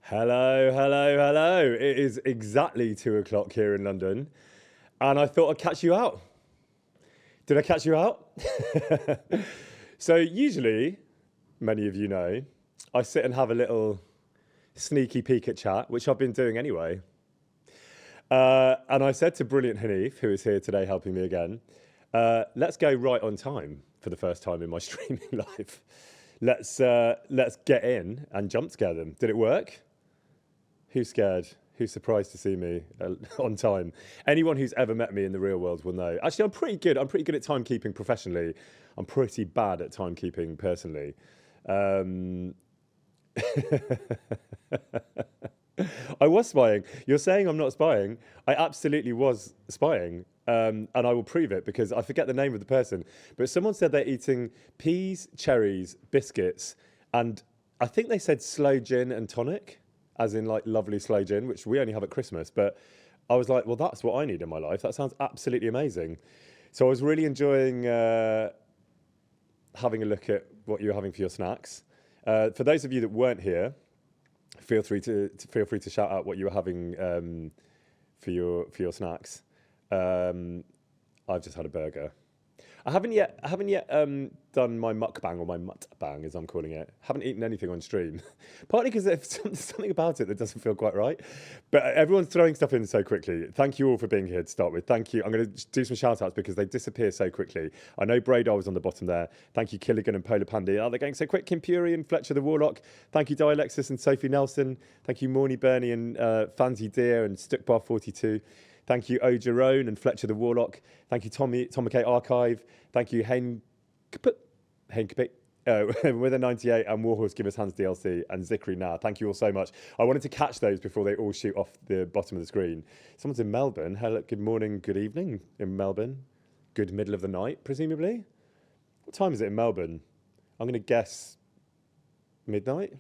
Hello, hello, hello. It is exactly 2 o'clock here in London, and I thought I'd catch you out. Did I catch you out? So, usually, many of you know, I sit and have a little sneaky peek at chat, which I've been doing anyway. And I said to Brilliant Hanif, who is here today helping me again, let's go right on time for the first time in my streaming life. Let's get in and jump scare them. Did it work? Who's scared? Who's surprised to see me on time? Anyone who's ever met me in the real world will know. Actually, I'm pretty good. I'm pretty good at timekeeping professionally. I'm pretty bad at timekeeping personally. Um, I was spying. You're saying I'm not spying. I absolutely was spying. And I will prove it because I forget the name of the person. But someone said they're eating peas, cherries, biscuits, and I think they said slow gin and tonic, as in like lovely slow gin, which we only have at Christmas. But I was like, well, that's what I need in my life. That sounds absolutely amazing. So I was really enjoying having a look at what you were having for your snacks. For those of you that weren't here, feel free to shout out what you were having for your snacks. I've just had a burger. I haven't yet done my mukbang or my mutt-bang, as I'm calling it. Haven't eaten anything on stream, partly because there's something about it that doesn't feel quite right. But everyone's throwing stuff in so quickly. Thank you all for being here to start with. Thank you. I'm going to do some shout-outs because they disappear so quickly. I know Bradar was on the bottom there. Thank you, Killigan and Polar Pandy. Oh, they're going so quick. Kim Puri and Fletcher the Warlock. Thank you, Dialexis and Sophie Nelson. Thank you, Morny Bernie and Fancy Deer and Stickbar42. Thank you, Ojerone and Fletcher the Warlock. Thank you, Tom McKay Archive. Thank you, Hein Kapit, with a 98, and Warhorse Give Us Hands DLC, and Zikri Now. Thank you all so much. I wanted to catch those before they all shoot off the bottom of the screen. Someone's in Melbourne. Hello, good morning, good evening in Melbourne. Good middle of the night, presumably. What time is it in Melbourne? I'm going to guess midnight.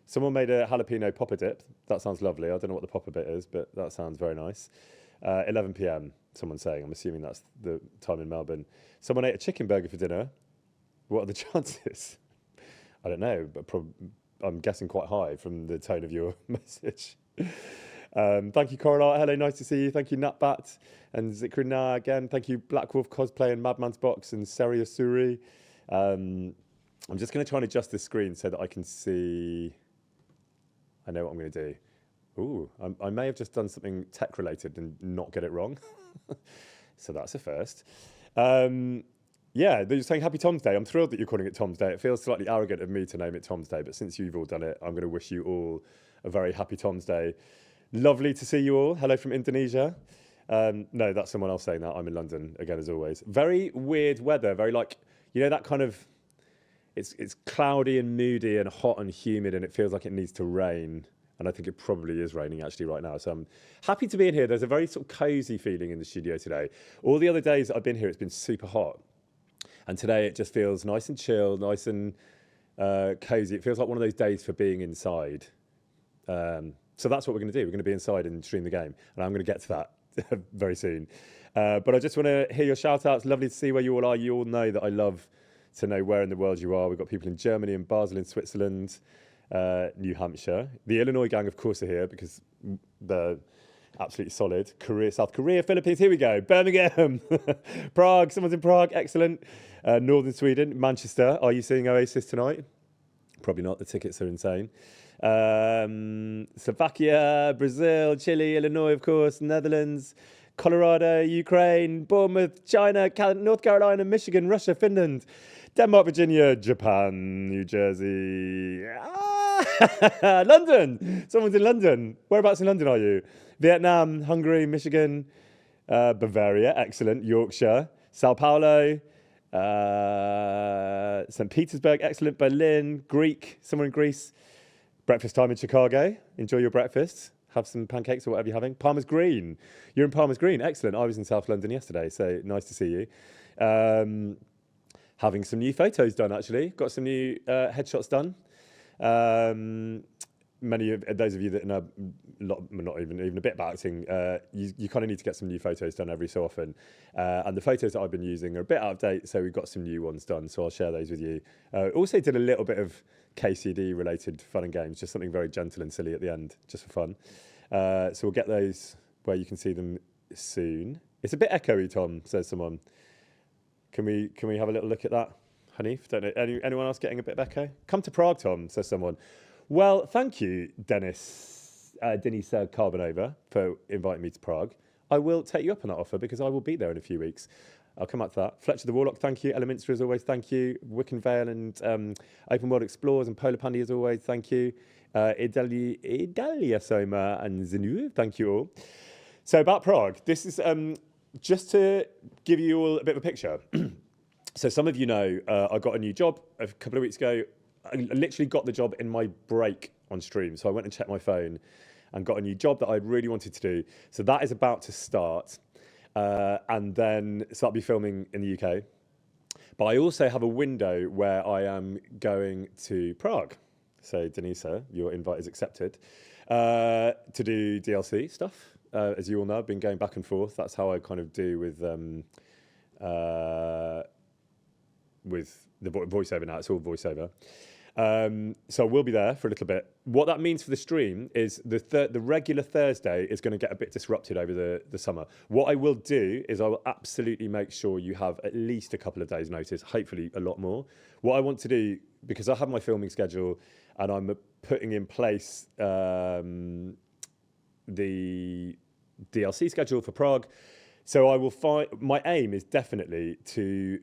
Someone made a jalapeno popper dip. That sounds lovely. I don't know what the popper bit is, but that sounds very nice. 11 p.m, someone's saying. I'm assuming that's the time in Melbourne. Someone ate a chicken burger for dinner. What are the chances? I don't know, but I'm guessing quite high from the tone of your message. Thank you, Coraline. Hello, nice to see you. Thank you, Natbat and Zikrina again. Thank you, Black Wolf Cosplay and Madman's Box and Seria Suri. I'm just going to try and adjust this screen so that I can see. I know what I'm going to do. Ooh, I may have just done something tech related and not get it wrong. So that's a first. Yeah, they're saying Happy Tom's Day. I'm thrilled that you're calling it Tom's Day. It feels slightly arrogant of me to name it Tom's Day, but since you've all done it, I'm going to wish you all a very happy Tom's Day. Lovely to see you all. Hello from Indonesia. No, that's someone else saying that. I'm in London, again, as always. Very weird weather. Very like, you know, that kind of, it's cloudy and moody and hot and humid and it feels like it needs to rain. And I think it probably is raining actually right now. So I'm happy to be in here. There's a very sort of cozy feeling in the studio today. All the other days that I've been here, it's been super hot. And today it just feels nice and chill, nice and cozy. It feels like one of those days for being inside. So that's what we're going to do. We're going to be inside and stream the game. And I'm going to get to that very soon. But I just want to hear your shout outs. Lovely to see where you all are. You all know that I love to know where in the world you are. We've got people in Germany and Basel in Switzerland. New Hampshire. The Illinois gang, of course, are here because they're absolutely solid. Korea, South Korea, Philippines, here we go. Birmingham, Prague, someone's in Prague, excellent. Northern Sweden, Manchester. Are you seeing Oasis tonight? Probably not, the tickets are insane. Slovakia, Brazil, Chile, Illinois, of course, Netherlands, Colorado, Ukraine, Bournemouth, China, North Carolina, Michigan, Russia, Finland, Denmark, Virginia, Japan, New Jersey, London. Someone's in London. Whereabouts in London are you? Vietnam, Hungary, Michigan, Bavaria, excellent. Yorkshire, Sao Paulo, St. Petersburg, excellent. Berlin, Greek, somewhere in Greece. Breakfast time in Chicago. Enjoy your breakfast. Have some pancakes or whatever you're having. Palmer's Green. You're in Palmer's Green. Excellent. I was in South London yesterday, so nice to see you. Having some new photos done, actually. Got some new headshots done. many of those of you that know not even a bit about acting, you kind of need to get some new photos done every so often. And the photos that I've been using are a bit out of date, so we've got some new ones done. So I'll share those with you. Also did a little bit of KCD related fun and games, just something very gentle and silly at the end, just for fun. So we'll get those where you can see them soon. It's a bit echoey, Tom, says someone. Can we have a little look at that? Hanif, don't know. Anyone else getting a bit of echo? Come to Prague, Tom, says someone. Well, thank you, Dennis Carbonova, for inviting me to Prague. I will take you up on that offer because I will be there in a few weeks. I'll come up to that. Fletcher the Warlock, thank you. Eleminster, as always, thank you. Wicken Vale and Open World Explorers and Polar Pandy, as always, thank you. Idalia Soma and Zenu, thank you all. So about Prague, this is just to give you all a bit of a picture. So some of you know I got a new job a couple of weeks ago. I literally got the job in my break on stream. So I went and checked my phone and got a new job that I really wanted to do. So that is about to start. And then so I'll be filming in the UK. But I also have a window where I am going to Prague. So Denisa, your invite is accepted to do DLC stuff. As you all know, I've been going back and forth. That's how I kind of do with the voiceover now. It's all voiceover. So we'll be there for a little bit. What that means for the stream is the regular Thursday is going to get a bit disrupted over the summer. What I will do is I will absolutely make sure you have at least a couple of days notice, hopefully a lot more. What I want to do, because I have my filming schedule and I'm putting in place the DLC schedule for Prague. So I will find, my aim is definitely to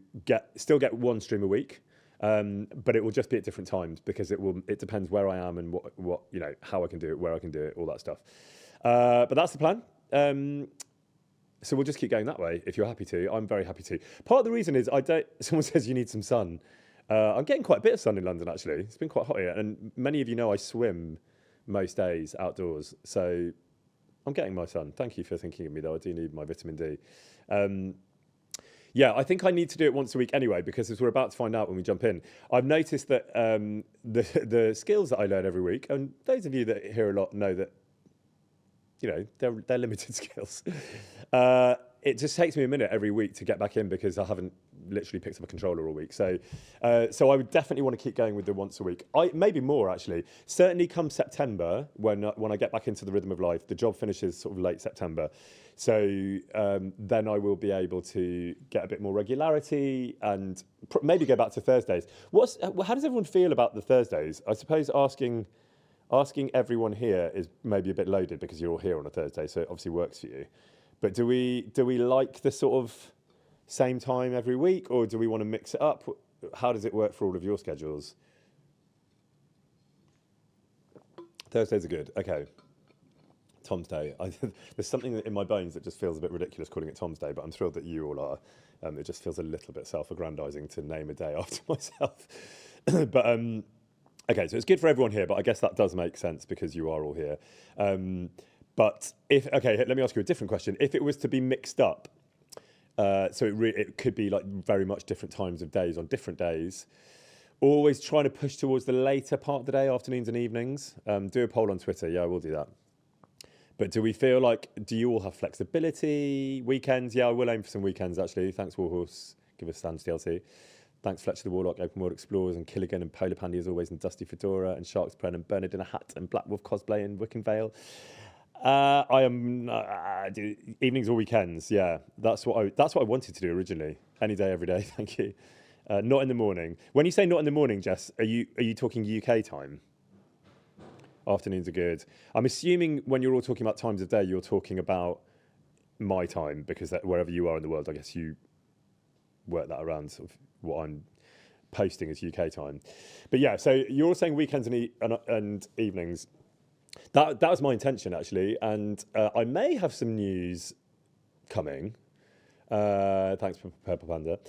still get one stream a week. But it will just be at different times because it depends where I am and what how I can do it, where I can do it, all that stuff. But that's the plan. So we'll just keep going that way. If you're happy to, I'm very happy to. Part of the reason is someone says you need some sun. I'm getting quite a bit of sun in London actually. It's been quite hot here, and many of you know I swim most days outdoors, so I'm getting my sun. Thank you for thinking of me though. I do need my vitamin D. Yeah, I think I need to do it once a week anyway, because as we're about to find out when we jump in, I've noticed that the skills that I learn every week, and those of you that hear a lot know that, they're limited skills. It just takes me a minute every week to get back in because I haven't literally picked up a controller all week. So I would definitely want to keep going with the once a week. Maybe more actually. Certainly come September, when I get back into the rhythm of life, the job finishes sort of late September. So then I will be able to get a bit more regularity and maybe go back to Thursdays. How does everyone feel about the Thursdays? I suppose asking everyone here is maybe a bit loaded because you're all here on a Thursday, so it obviously works for you. But do we like the sort of same time every week, or do we want to mix it up? How does it work for all of your schedules? Thursdays are good. Okay. Tom's Day. There's something in my bones that just feels a bit ridiculous calling it Tom's Day, but I'm thrilled that you all are. It just feels a little bit self-aggrandizing to name a day after myself. But okay, so it's good for everyone here, but I guess that does make sense because you are all here. But let me ask you a different question. If it was to be mixed up, so it could be like very much different times of days on different days, always trying to push towards the later part of the day, afternoons and evenings. Do a poll on Twitter. Yeah, I will do that. But do you all have flexibility? Weekends? Yeah, I will aim for some weekends, actually. Thanks, Warhorse. Give us Sans DLC. Thanks, Fletcher the Warlock, Open World Explorers, and Killigan, and Polar Pandy, as always, and Dusty Fedora, and Sharks Pren, and Bernard in a Hat, and Black Wolf Cosplay, and Wicken Vale. I am evenings or weekends. Yeah, that's what I wanted to do originally. Any day, every day. Thank you. Not in the morning. When you say not in the morning, Jess, are you talking UK time? Afternoons are good. I'm assuming when you're all talking about times of day, you're talking about my time, because wherever you are in the world, I guess you work that around sort of what I'm posting as UK time. But yeah, so you're all saying weekends and evenings. That was my intention, actually, and I may have some news coming. Thanks, Purple Panda.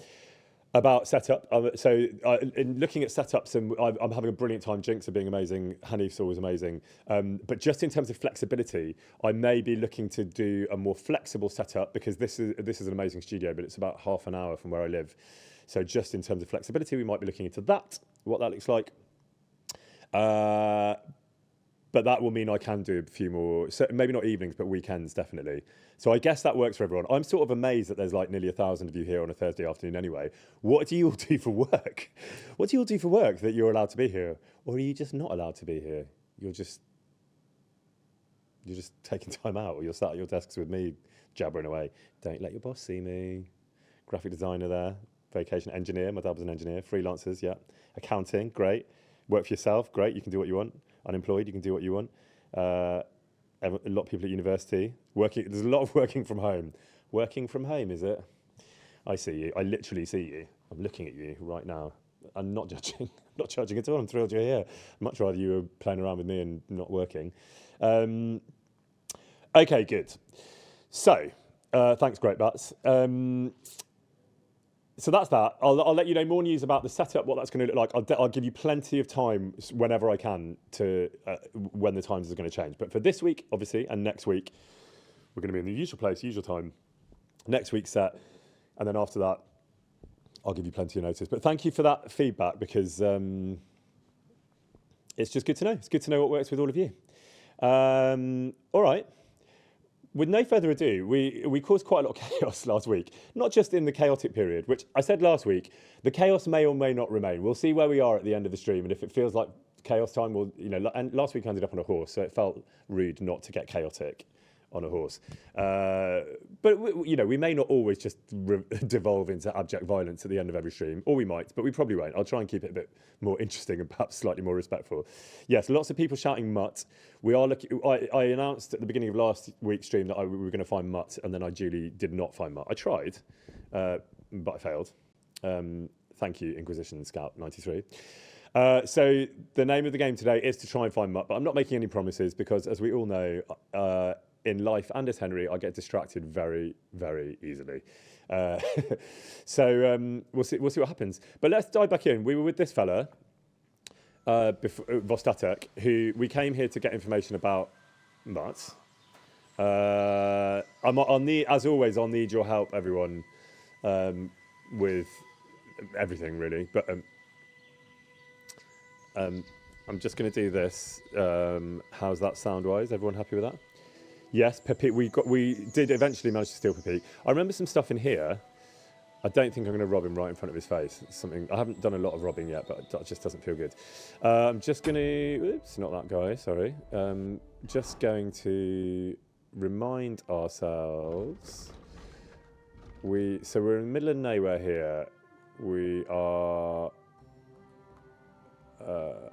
About setup. In looking at setups, and I'm having a brilliant time. Jinx are being amazing. Hanif's always amazing. But just in terms of flexibility, I may be looking to do a more flexible setup, because this is an amazing studio, but it's about half an hour from where I live. So just in terms of flexibility, we might be looking into that, what that looks like. but that will mean I can do a few more, so maybe not evenings, but weekends definitely. So I guess that works for everyone. I'm sort of amazed that there's like nearly 1,000 of you here on a Thursday afternoon anyway. What do you all do for work? What do you all do for work that you're allowed to be here? Or are you just not allowed to be here? You're just taking time out, or you're sat at your desks with me jabbering away. Don't let your boss see me. Graphic designer there. Vacation engineer. My dad was an engineer. Freelancers, yeah. Accounting, great. Work for yourself, great. You can do what you want. Unemployed, you can do what you want. A lot of people at university working. There's a lot of working from home. Working from home, is it? I see you. I literally see you. I'm looking at you right now. I'm not judging. Not judging at all. I'm thrilled you're here. I'd much rather you were playing around with me and not working. Okay, good. So, thanks, Great Bats. So that's that. I'll let you know more news about the setup, what that's going to look like. I'll give you plenty of time whenever I can to when the times are going to change. But for this week, obviously, and next week, we're going to be in the usual place, usual time. Next week's set, and then after that, I'll give you plenty of notice. But thank you for that feedback, because it's just good to know. It's good to know what works with all of you. All right. With no further ado, we caused quite a lot of chaos last week, not just in the chaotic period, which I said last week, the chaos may or may not remain. We'll see where we are at the end of the stream, and if it feels like chaos time, we'll, and last week I ended up on a horse, so it felt rude not to get chaotic on a horse. But we may not always just devolve into abject violence at the end of every stream, or we might, but we probably won't. I'll try and keep it a bit more interesting and perhaps slightly more respectful. Yes, lots of people shouting Mutt. We are looking. I announced at the beginning of last week's stream that we were going to find Mutt, and then I duly did not find Mutt. I tried, but I failed. Thank you, Inquisition Scout 93. So the name of the game today is to try and find Mutt, but I'm not making any promises because, as we all know, in life and as Henry, I get distracted very, very easily. So we'll see what happens. But let's dive back in. We were with this fella, Vostatek, who we came here to get information about Mutt. As always, I'll need your help, everyone, with everything really. But I'm just going to do this. How's that sound-wise? Everyone happy with that? Yes, Pepe. We did eventually manage to steal Pepe. I remember some stuff in here. I don't think I'm going to rob him right in front of his face. It's something I haven't done a lot of robbing yet, but it just doesn't feel good. I'm just going to. Oops, not that guy. Sorry. Just going to remind ourselves. So we're in the middle of nowhere here. We are. Oh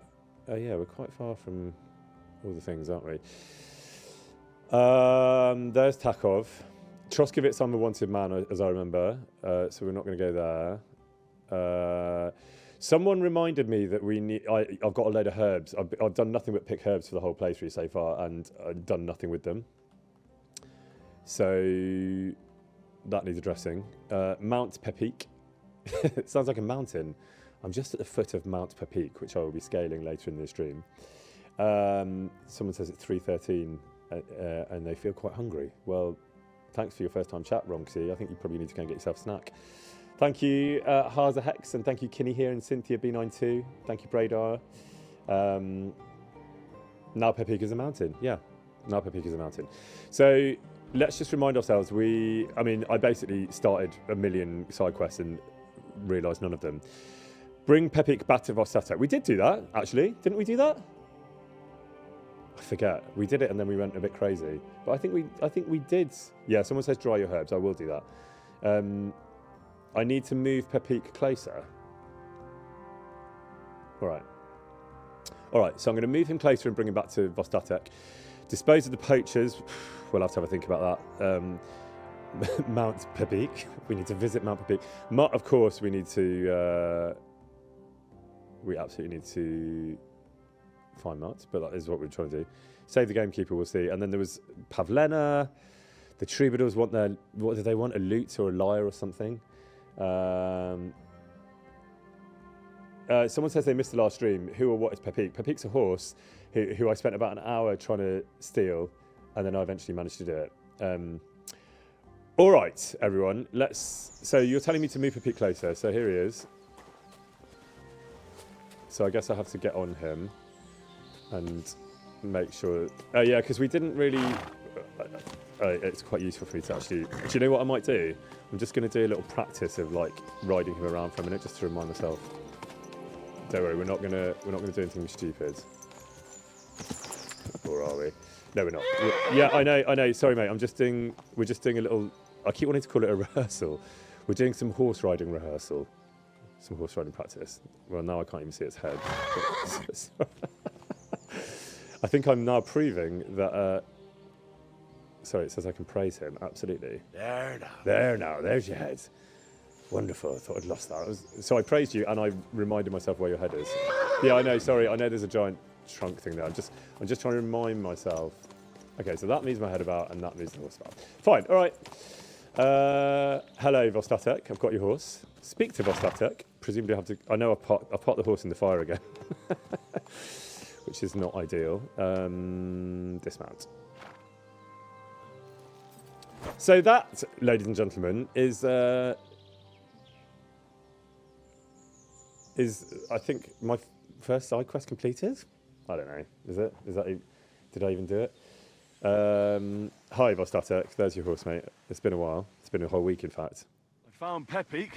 yeah, we're quite far from all the things, aren't we? There's Takov. Troskovitz, I'm a wanted man, as I remember, so we're not going to go there. Someone reminded me that I've got a load of herbs. I've done nothing but pick herbs for the whole playthrough so far, and I've done nothing with them. So that needs addressing. Mount Pepik. It sounds like a mountain. I'm just at the foot of Mount Pepik, which I will be scaling later in the stream. Someone says it's 3:13 and they feel quite hungry. Well, thanks for your first time chat, Romxy. I think you probably need to go and get yourself a snack. Thank you, Haza Hex, and thank you, Kinney here, and Cynthia B92. Thank you, Bradar. Now Pepik is a mountain. Yeah, now Pepik is a mountain. So let's just remind ourselves, I basically started a million side quests and realised none of them. Bring Pepik back to Vostatek. We did do that, actually. Didn't we do that? I forget. We did it and then we went a bit crazy. But I think we did. Yeah, someone says dry your herbs. I will do that. I need to move Pepik closer. All right, so I'm going to move him closer and bring him back to Vostatek. Dispose of the poachers. We'll have to have a think about that. Mount Pepik. We need to visit Mount Pepik. Mutt, of course, we absolutely need to find Mutt, but that is what we're trying to do. Save the gamekeeper, we'll see. And then there was Pavlena. The troubadours want what do they want? A lute or a lyre or something? Someone says they missed the last stream. Who or what is Pepik? Pepik's a horse who I spent about an hour trying to steal, and then I eventually managed to do it. All right, everyone. So you're telling me to move Pepik closer. So here he is. So I guess I have to get on him and make sure. Yeah, because we didn't really. It's quite useful for me to actually. Do you know what I might do? I'm just going to do a little practice of like riding him around for a minute, just to remind myself. Don't worry, we're not gonna do anything stupid. Or are we? No, we're not. Yeah, I know. Sorry, mate. We're just doing a little. I keep wanting to call it a rehearsal. We're doing some horse riding rehearsal. Some horse riding practice. Well, now I can't even see its head. I think I'm now proving that. Sorry, it says I can praise him. Absolutely. There now. There's your head. Wonderful. I thought I'd lost that. So I praised you, and I reminded myself where your head is. Yeah, I know. Sorry, I know there's a giant trunk thing there. I'm just trying to remind myself. Okay, so that moves my head about, and that moves the horse about. Fine. All right. Hello, Vostatek. I've got your horse. Speak to Vostatek. Presumably, I have to. I know I've pot the horse in the fire again, which is not ideal. Dismount. So that, ladies and gentlemen, is I think my first side quest completed. I don't know. Is it? Did I even do it? Hi, Vostatek. There's your horse, mate. It's been a while. It's been a whole week, in fact. I found Pepik.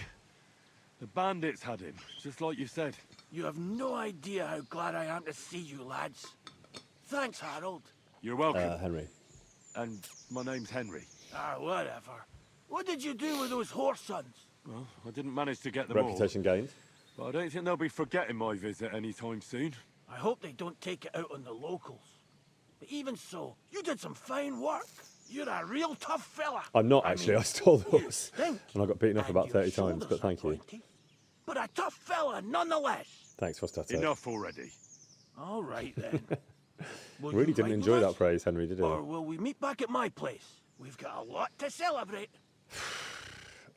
The bandits had him, just like you said. You have no idea how glad I am to see you, lads. Thanks, Harold. You're welcome. Henry. And my name's Henry. Whatever. What did you do with those horse sons? Well, I didn't manage to get them Reputation gained. all. But I don't think they'll be forgetting my visit anytime soon. I hope they don't take it out on the locals. But even so, you did some fine work. You're a real tough fella. I'm not actually. I stole the horse. Think, And I got beaten up and about your 30 times, but shoulders thank are you. pointy. But a tough fella nonetheless. Thanks, Vostatek. Enough already. All right then. Will Really you didn't ride enjoy with that us? praise, Henry, did Or you? will we meet back at my place? We've got a lot to celebrate.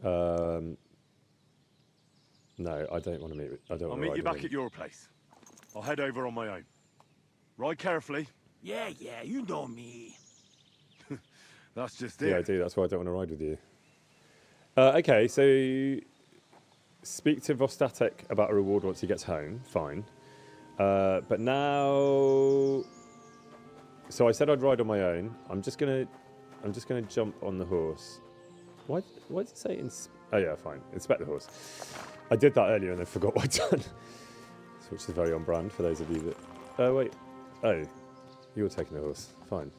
No, I don't want to meet. I'll meet you back at your place. I'll head over on my own. Ride carefully. Yeah, you know me. That's just Yeah, I it. do. That's why I don't want to ride with you. Okay, so speak to Vostatek about a reward once he gets home. Fine. But now, so I said I'd ride on my own. I'm just gonna jump on the horse. Why did it say? Oh yeah, fine. Inspect the horse. I did that earlier and I forgot what I'd done, which is very on brand for those of you that. Oh wait. Oh, you're taking the horse. Fine.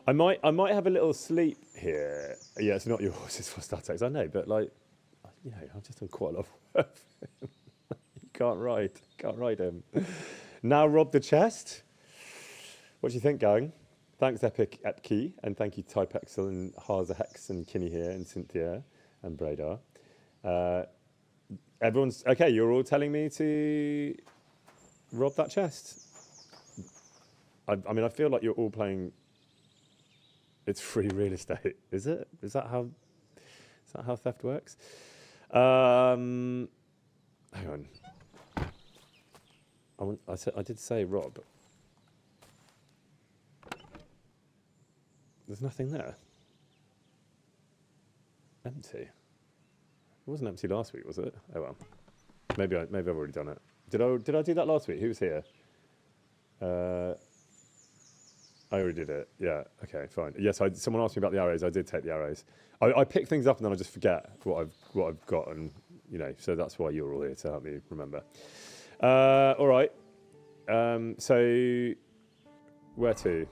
I might have a little sleep here. Yeah, it's not your horse, it's Vostatek's. I know, but like, you know, I've just done quite a lot of work. You can't ride him. Now rob the chest. What do you think, gang? Thanks, Epic Epkey, and thank you, Typexel and Harza Hex and Kinney here, and Cynthia and Bradar. Everyone's okay. You're all telling me to rob that chest. I mean, I feel like you're all playing. It's free real estate, is it? Is that how theft works? Hang on. I did say rob. There's nothing there. Empty. It wasn't empty last week, was it? Oh well. Maybe I've already done it. Did I do that last week? Who was here? I already did it. Yeah. Okay. Fine. Yes. Someone asked me about the arrows. I did take the arrows. I pick things up and then I just forget what I've got, and you know. So that's why you're all here to help me remember. All right. So where to?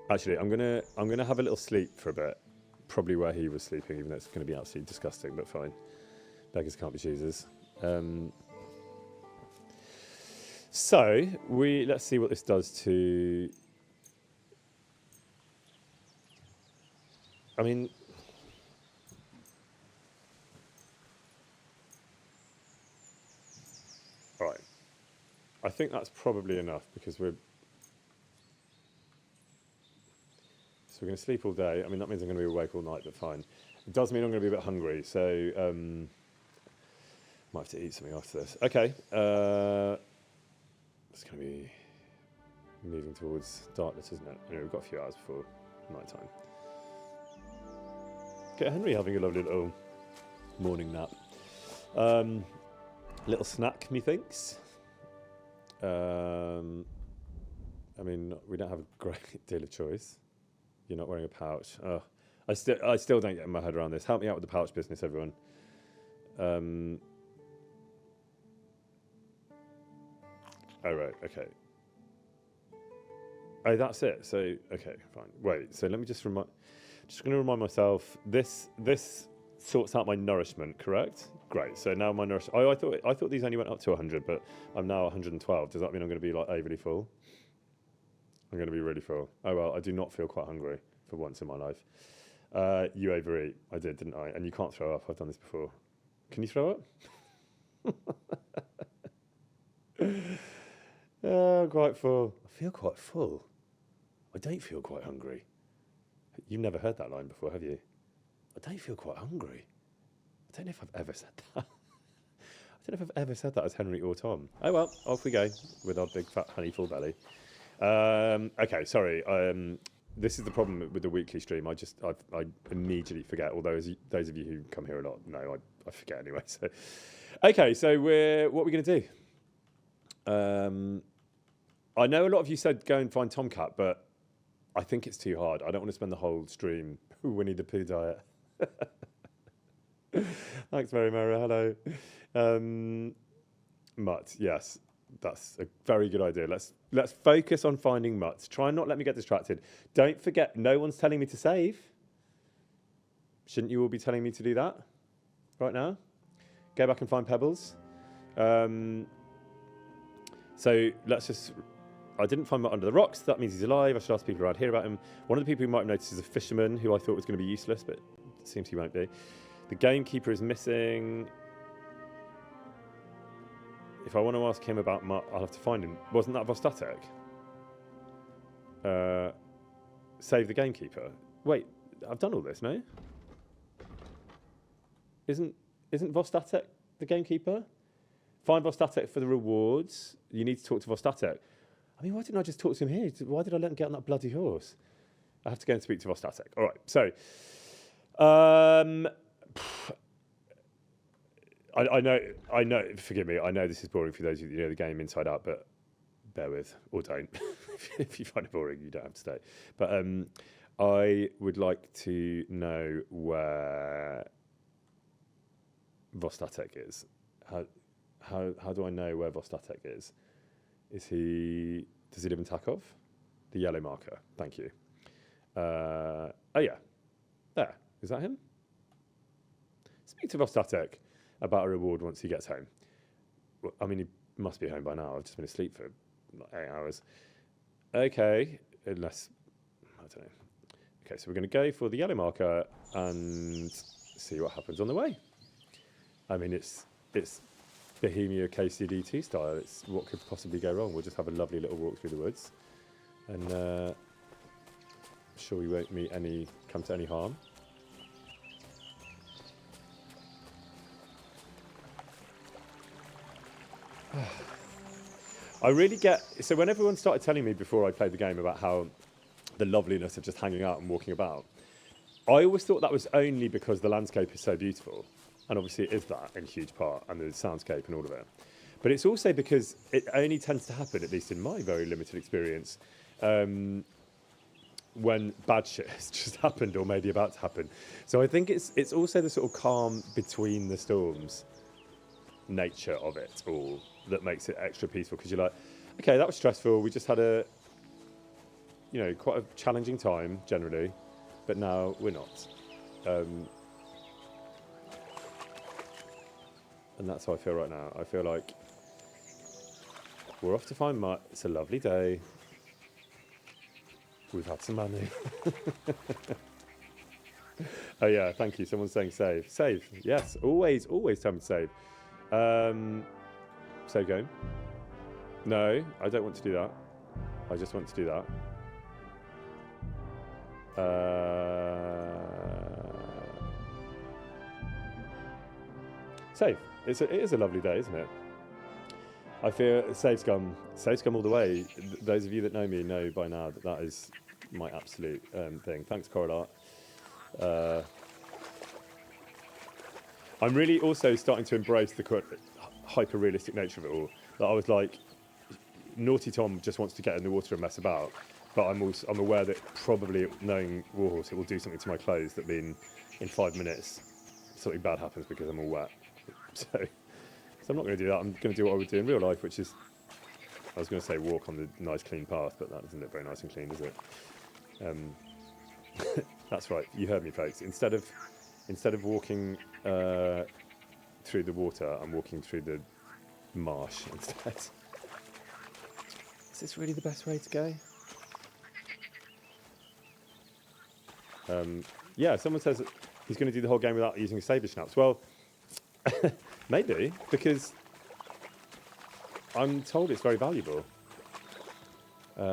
Actually, I'm gonna have a little sleep for a bit. Probably where he was sleeping, even though it's going to be absolutely disgusting. But fine. Beggars can't be choosers. So let's see what this does to. I mean, all right. I think that's probably enough because we're. So we're going to sleep all day. I mean, that means I'm going to be awake all night, but fine. It does mean I'm going to be a bit hungry, so might have to eat something after this. Okay. It's going to be moving towards darkness, isn't it? Anyway, we've got a few hours before night time. Okay, Henry having a lovely little morning nap. Little snack, methinks. I mean, we don't have a great deal of choice. You're not wearing a pouch. Oh, I still don't get my head around this. Help me out with the pouch business, everyone. Oh, right, okay. Oh, that's it. So, okay, fine. Wait, so let me just going to remind myself, this sorts out my nourishment, correct? Great. So now my nourishment, I thought these only went up to 100, but I'm now 112. Does that mean I'm going to be like overly full? I'm going to be really full. Oh, well, I do not feel quite hungry for once in my life. You overeat. I did, didn't I? And you can't throw up. I've done this before. Can you throw up? Oh, I'm quite full. I feel quite full. I don't feel quite hungry. You've never heard that line before, have you? I don't feel quite hungry. I don't know if I've ever said that. I don't know if I've ever said that as Henry or Tom. Oh well, off we go with our big fat honey full belly. Okay, sorry. This is the problem with the weekly stream. I immediately forget. Although those of you who come here a lot know, I forget anyway. So, okay, so what are we going to do? I know a lot of you said go and find Tomcat, but I think it's too hard. I don't want to spend the whole stream Winnie the Pooh diet. Thanks, Mary Mara. Hello. Mutt, yes, that's a very good idea. Let's focus on finding Mutt. Try and not let me get distracted. Don't forget, no one's telling me to save. Shouldn't you all be telling me to do that right now? Go back and find Pebbles. So let's just... I didn't find Mutt under the rocks. That means he's alive. I should ask people around here about him. One of the people who might have noticed is a fisherman who I thought was going to be useless, but it seems he won't be. The gamekeeper is missing. If I want to ask him about Mutt, I'll have to find him. Wasn't that Vostatek? Save the gamekeeper. Wait, I've done all this, no? Isn't Vostatek the gamekeeper? Find Vostatek for the rewards. You need to talk to Vostatek. I mean, why didn't I just talk to him here? Why did I let him get on that bloody horse? I have to go and speak to Vostatek. All right, so... I know, forgive me, I know this is boring for those of you who know the game inside out, but bear with, or don't. If you find it boring, you don't have to stay. But I would like to know where Vostatek is. How do I know where Vostatek is? Does he live in Takov? The yellow marker, thank you. Oh yeah, there, is that him? Speak to Vostatek about a reward once he gets home. Well, I mean, he must be home by now. I've just been asleep for like 8 hours. Okay, unless, I don't know. Okay, so we're going to go for the yellow marker and see what happens on the way. I mean, it's Bohemia KCD2 style. It's what could possibly go wrong. We'll just have a lovely little walk through the woods, and I'm sure we won't come to any harm. I really get... So when everyone started telling me before I played the game about how the loveliness of just hanging out and walking about, I always thought that was only because the landscape is so beautiful. And obviously it is that in huge part, and the soundscape and all of it. But it's also because it only tends to happen, at least in my very limited experience, when bad shit has just happened or maybe about to happen. So I think it's also the sort of calm between the storms nature of it all that makes it extra peaceful, because you're like, okay, that was stressful, we just had quite a challenging time generally, but now we're not, and that's how I feel right now. I feel like we're off to find Mutt. It's a lovely day, we've had some money. Oh yeah, thank you, someone's saying save, yes, always tell me to save. Save game. No, I don't want to do that. I just want to do that. Save. It is a lovely day, isn't it? I feel save scum all the way. Those of you that know me know by now that is my absolute thing. Thanks, Correlart. I'm really also starting to embrace the hyper-realistic nature of it all. That I was like, Naughty Tom just wants to get in the water and mess about, but I'm aware that probably, knowing Warhorse, it will do something to my clothes that mean in 5 minutes something bad happens because I'm all wet. So I'm not going to do that. I'm going to do what I would do in real life, which is, I was going to say walk on the nice clean path, but that doesn't look very nice and clean, does it? That's right. You heard me, folks. Instead of walking through the water, I'm walking through the marsh instead. Is this really the best way to go? Yeah, someone says that he's going to do the whole game without using saber schnapps. Well, maybe, because I'm told it's very valuable. So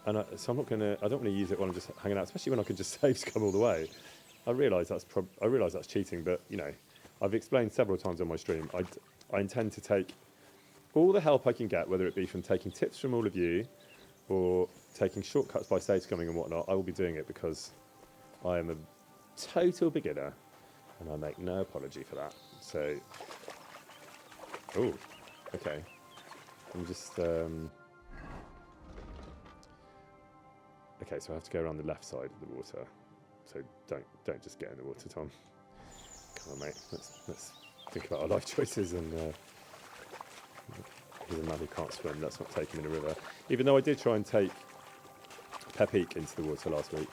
I'm not going to. I don't want to use it when I'm just hanging out, especially when I can just save scum all the way. I realise that's cheating, but you know, I've explained several times on my stream. I intend to take all the help I can get, whether it be from taking tips from all of you, or taking shortcuts by save scumming and whatnot. I will be doing it because I am a total beginner, and I make no apology for that. So, oh, okay. I'm just okay. So I have to go around the left side of the water. So don't just get in the water, Tom. Come on, mate. Let's think about our life choices. And he's a man who can't swim. Let's not take him in a river. Even though I did try and take Pepik into the water last week,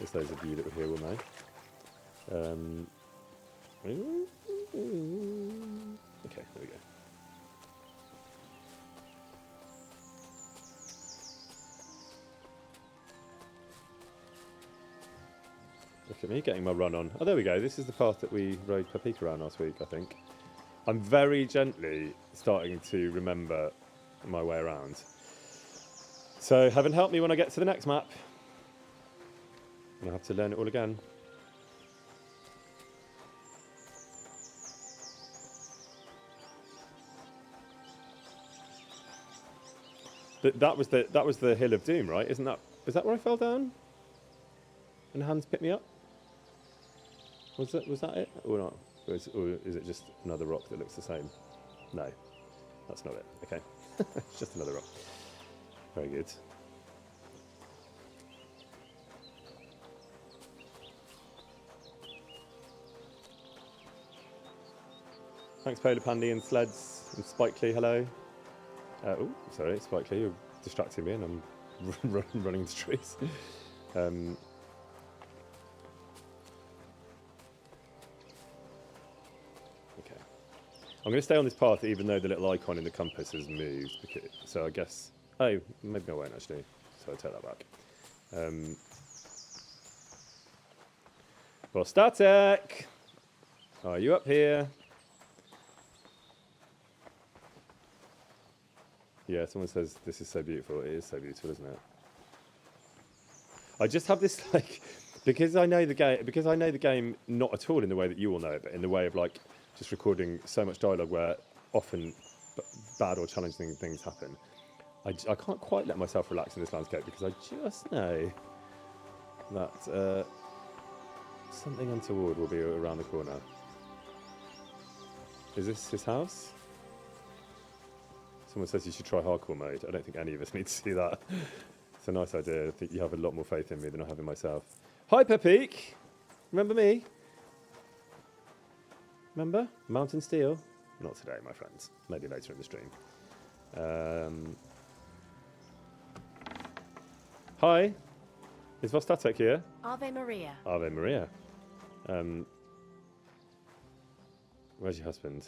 as those of you that were here will know. Okay, there we go. Look at me getting my run on. Oh, there we go. This is the path that we rode Pepik around last week, I think. I'm very gently starting to remember my way around. So heaven help me when I get to the next map. And I have to learn it all again. That was the Hill of Doom, right? Is that where I fell down? And Hans picked me up? Was that it or not? Or is it just another rock that looks the same? No, that's not it. Okay, it's just another rock. Very good. Thanks, Polar Pandy and Sleds and Spike Lee. Hello. Oh, sorry, Spike Lee, you're distracting me, and I'm running into trees. I'm going to stay on this path even though the little icon in the compass has moved. So I guess... Oh, maybe I won't actually. So I'll take that back. Vostatek! Are you up here? Yeah, someone says this is so beautiful. It is so beautiful, isn't it? I just have this like... Because I know the game not at all in the way that you all know it, but in the way of like... just recording so much dialogue where often bad or challenging things happen. I can't quite let myself relax in this landscape because I just know that something untoward will be around the corner. Is this his house? Someone says you should try hardcore mode. I don't think any of us need to see that. It's a nice idea. I think you have a lot more faith in me than I have in myself. Hi, Pepik! Remember me? Remember? Mountain Steel? Not today, my friends. Maybe later in the stream. Hi. Is Vostatek here? Ave Maria. Ave Maria. Where's your husband?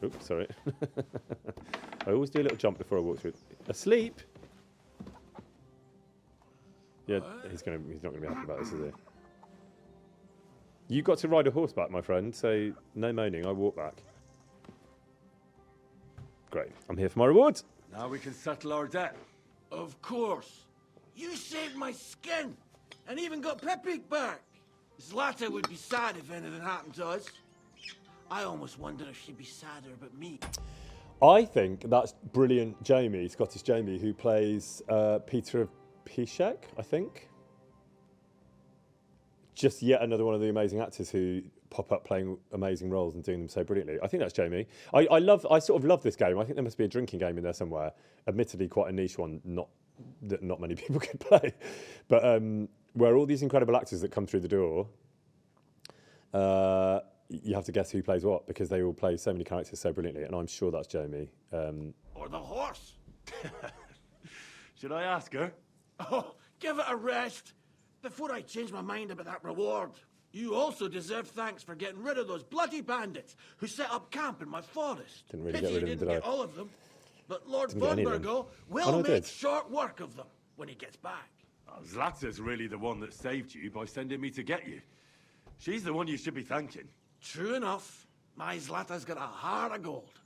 Oops, sorry. I always do a little jump before I walk through. Asleep? Yeah, he's not going to be happy about this, is he? You got to ride a horseback, my friend, so no moaning, I walk back. Great, I'm here for my reward. Now we can settle our debt. Of course. You saved my skin, and even got Pepik back. Zlata would be sad if anything happened to us. I almost wonder if she'd be sadder about me. I think that's brilliant Jamie, Scottish Jamie, who plays Peter of Pishek, I think. Just yet another one of the amazing actors who pop up playing amazing roles and doing them so brilliantly. I think that's Jamie. I sort of love this game. I think there must be a drinking game in there somewhere. Admittedly, quite a niche one, not many people can play, but where all these incredible actors that come through the door, you have to guess who plays what because they all play so many characters so brilliantly, and I'm sure that's Jamie. Or the horse. Should I ask her? Oh, give it a rest. Before I change my mind about that reward. You also deserve thanks for getting rid of those bloody bandits who set up camp in my forest. Didn't really Pity get rid of you them, didn't did get I? all of them. But Lord Didn't get any of them. Thornbergo Oh, will no, I make did. short work of them when he gets back. Zlata's really the one that saved you by sending me to get you. She's the one you should be thanking. True enough, my Zlata's got a heart of gold.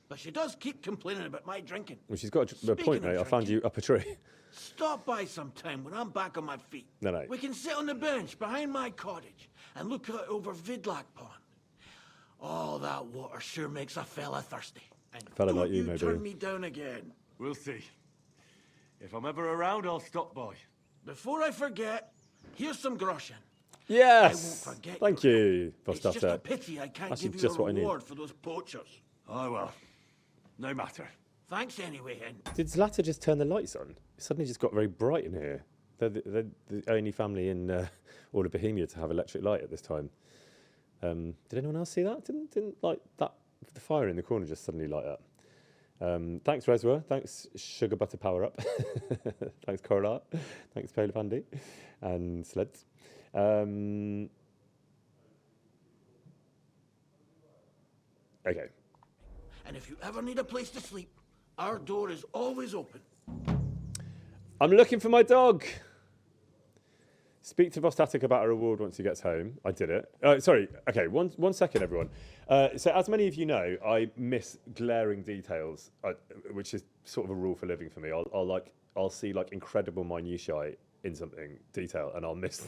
But she does keep complaining about my drinking. Well, she's got a Speaking point, of mate. I found you drinking, up a tree. Stop by sometime when I'm back on my feet. No. We can sit on the bench behind my cottage and look out over Vidlak Pond. Oh, that water sure makes a fella thirsty. And Fella don't like you, maybe. turn me down again. We'll see. If I'm ever around, I'll stop by. Before I forget, here's some groschen. Yes. I won't forget Thank you. you, It's just a Vostatek. pity I can't Actually, give you just a what I need. reward for those poachers. Oh, well. No matter. Thanks anyway, Hen. Did Zlata just turn the lights on? It suddenly just got very bright in here. They're the only family in all of Bohemia to have electric light at this time. Did anyone else see that? Didn't like that? The fire in the corner just suddenly light up. Thanks, Reswa. Thanks, Sugar Butter Power Up. Thanks, Coralart. Thanks, Polar Pandy. And Sleds. Okay. And if you ever need a place to sleep, our door is always open. I'm looking for my dog. Speak to Vostatek about a reward once he gets home. I did it. Sorry. Okay, one second, everyone. So as many of you know, I miss glaring details, which is sort of a rule for living for me. I'll see like incredible minutiae in something detail, and I'll miss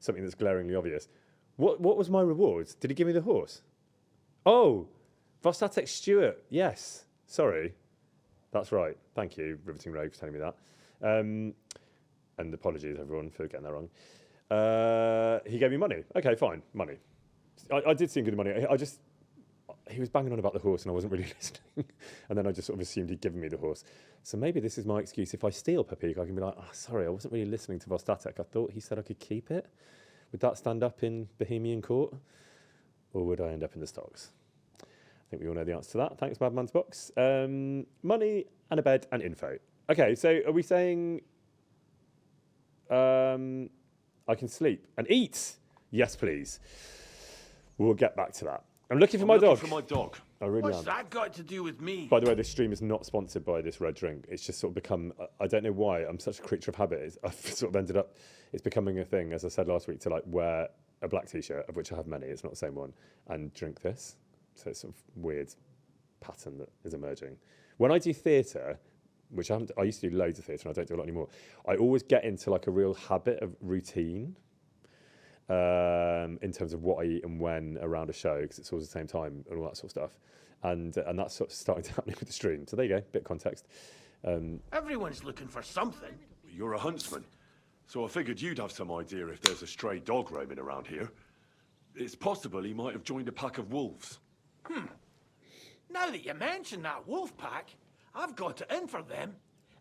something that's glaringly obvious. What was my reward? Did he give me the horse? Oh, Vostatek Stewart. Yes. Sorry. That's right. Thank you, Riveting Rogue, for telling me that. And apologies, everyone, for getting that wrong. He gave me money. Okay, fine, money. I did see him give me money. He was banging on about the horse and I wasn't really listening. And then I just sort of assumed he'd given me the horse. So maybe this is my excuse. If I steal Papik, I can be like, oh, sorry, I wasn't really listening to Vostatek. I thought he said I could keep it. Would that stand up in Bohemian court? Or would I end up in the stocks? I think we all know the answer to that. Thanks, Madman's Box. Money and a bed and info. Okay, so are we saying I can sleep and eat? Yes, please. We'll get back to that. I'm looking for my dog. For my dog. I really What's am. that got to do with me? By the way, this stream is not sponsored by this red drink. It's just sort of become, I don't know why, I'm such a creature of habit. I've sort of ended up, it's becoming a thing, as I said last week, to like wear a black t-shirt, of which I have many, it's not the same one, and drink this. So it's sort of weird pattern that is emerging. When I do theatre, which I used to do loads of theatre and I don't do a lot anymore, I always get into like a real habit of routine in terms of what I eat and when around a show, because it's always the same time and all that sort of stuff. And that's sort of starting to happen with the stream. So there you go, bit of context. Everyone's looking for something. You're a huntsman, so I figured you'd have some idea if there's a stray dog roaming around here. It's possible he might have joined a pack of wolves. Now that you mention that wolf pack, I've got it in for them,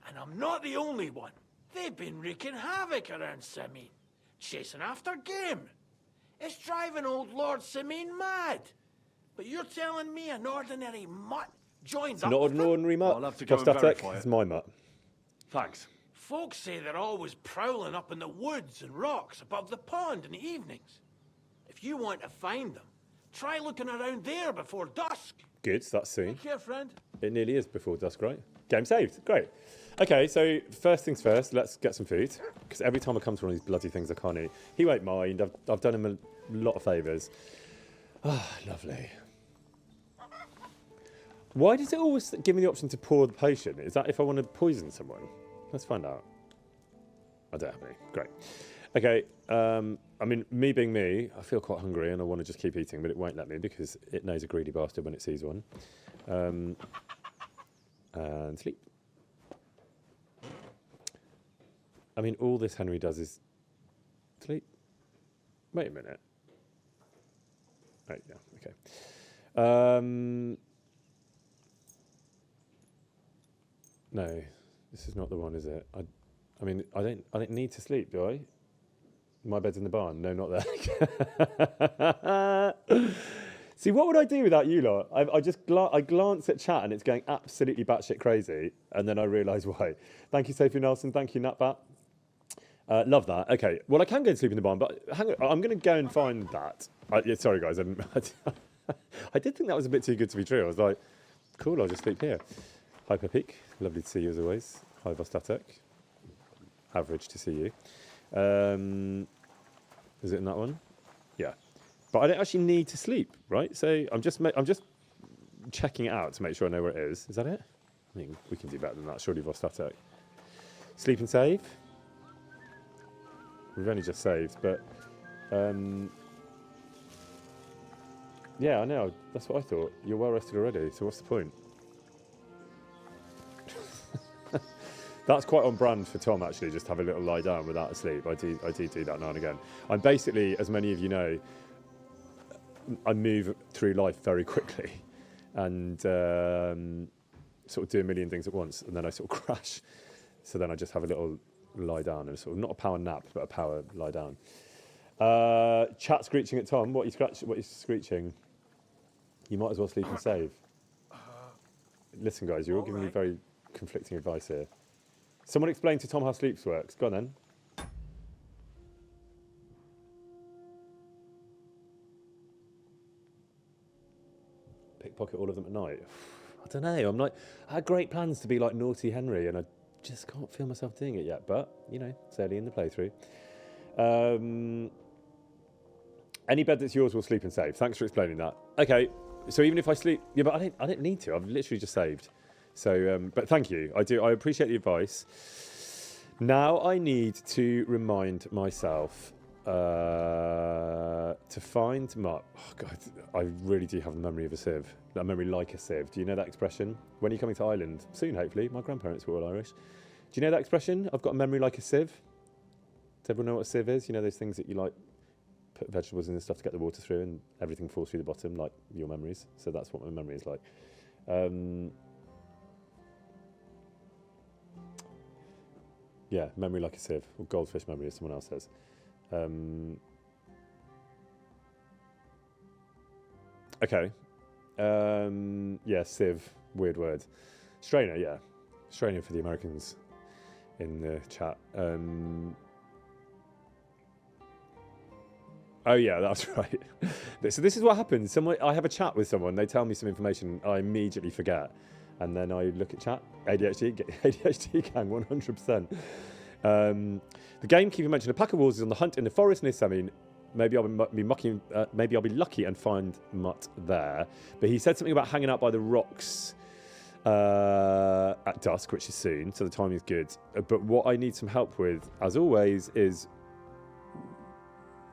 and I'm not the only one. They've been wreaking havoc around Simene, chasing after game. It's driving old Lord Simene mad. But you're telling me an ordinary mutt joined up Not with an them? ordinary mutt. I'll have to go and Vostatek, verify it. it's my mutt. Thanks. Folks say they're always prowling up in the woods and rocks above the pond in the evenings. If you want to find them, try looking around there before dusk. Good, that's soon. Take care, friend. It nearly is before dusk, right? Game saved. Great. Okay, so first things first, let's get some food. Because every time I come to one of these bloody things I can't eat. He won't mind. I've done him a lot of favours. Ah, lovely. Why does it always give me the option to pour the potion? Is that if I want to poison someone? Let's find out. I don't have any. Great. Okay, I mean, me being me, I feel quite hungry and I want to just keep eating, but it won't let me because it knows a greedy bastard when it sees one. And sleep. I mean, all this Henry does is sleep. Wait a minute. Right, yeah, okay. No, this is not the one, is it? I mean, I don't need to sleep, do I? My bed's in the barn. No, not there. See, what would I do without you lot? I glance at chat and it's going absolutely batshit crazy, and then I realise why. Thank you, Sophie Nelson. Thank you, Natbat. Love that. Okay, well, I can go and sleep in the barn, but hang on, I'm going to go and find that. Yeah, sorry, guys. I did think that was a bit too good to be true. I was like, cool, I'll just sleep here. Hi, Pepic. Lovely to see you as always. Hi, Vostatek. Average to see you. Is it in that one? Yeah. But I don't actually need to sleep, right? So I'm just checking it out to make sure I know where it is. Is that it? I mean, we can do better than that, surely, Vostatek. Sleep and save. We've only just saved, but yeah, I know. That's what I thought. You're well rested already, so what's the point? That's quite on brand for Tom, actually, just have a little lie down without a sleep. I do that now and again. I'm basically, as many of you know, I move through life very quickly and sort of do a million things at once, and then I sort of crash. So then I just have a little lie down and sort of not a power nap, but a power lie down. Chat screeching at Tom. What are you screeching? You might as well sleep and save. Listen, guys, you're all giving me very conflicting advice here. Someone explain to Tom how sleeps works. Go on then. Pickpocket all of them at night. I don't know. I had great plans to be like Naughty Henry, and I just can't feel myself doing it yet. But you know, it's early in the playthrough. Any bed that's yours will sleep and save. Thanks for explaining that. Okay, so even if I sleep, yeah, but I don't need to. I've literally just saved. So, but thank you. I appreciate the advice. Now I need to remind myself to find Mutt. Oh God, I really do have the memory of a sieve. That memory like a sieve. Do you know that expression? When are you coming to Ireland? Soon, hopefully. My grandparents were all Irish. Do you know that expression? I've got a memory like a sieve. Does everyone know what a sieve is? You know those things that you like put vegetables in and stuff to get the water through, and everything falls through the bottom, like your memories. So that's what my memory is like. Yeah, memory like a sieve, or goldfish memory, as someone else says. Okay. Yeah, sieve, weird word. Strainer, yeah. Strainer for the Americans in the chat. Oh yeah, that's right. So this is what happens. I have a chat with someone, they tell me some information, I immediately forget. And then I look at chat. ADHD gang, 100%. The gamekeeper mentioned a pack of wolves is on the hunt in the forest near Semin. Maybe I'll be lucky and find Mutt there. But he said something about hanging out by the rocks at dusk, which is soon, so the timing is good. But what I need some help with, as always, is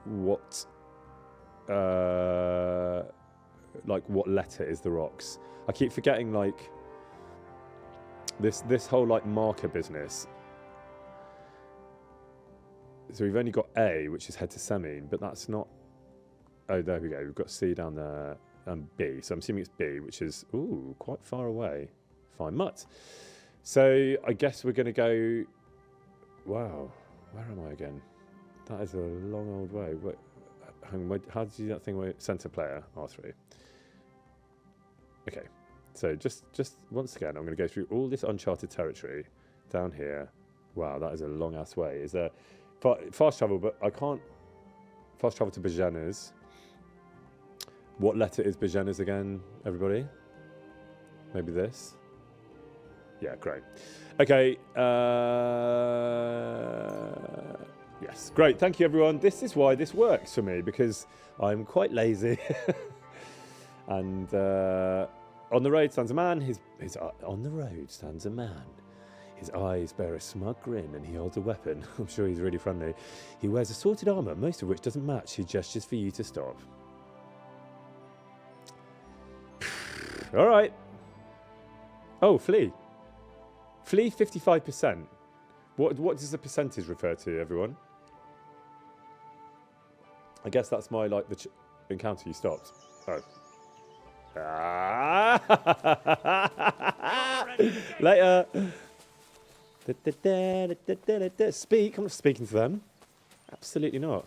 what letter is the rocks? I keep forgetting, like, this whole like marker business. So we've only got A, which is head to Semin, but that's not. Oh, there we go. We've got C down there and B. So I'm assuming it's B, which is quite far away. Fine, Mutt. So I guess we're going to go. Wow, where am I again? That is a long old way. Wait, hang on, how did you do that thing where centre player R3? Okay. So just once again, I'm going to go through all this uncharted territory down here. Wow, that is a long-ass way. Is there fast travel, but I can't fast travel to Bejenna's. What letter is Bejenna's again, everybody? Maybe this? Yeah, great. Okay. Yes, great. Thank you, everyone. This is why this works for me, because I'm quite lazy. And... on the road stands a man. On the road stands a man. His eyes bear a smug grin, and he holds a weapon. I'm sure he's really friendly. He wears assorted armour, most of which doesn't match. He gestures for you to stop. All right. Oh, flee. Flee 55%. What does the percentage refer to, everyone? I guess that's my, like, encounter, you stopped. Oh. Later. Speak. I'm not speaking to them. Absolutely not.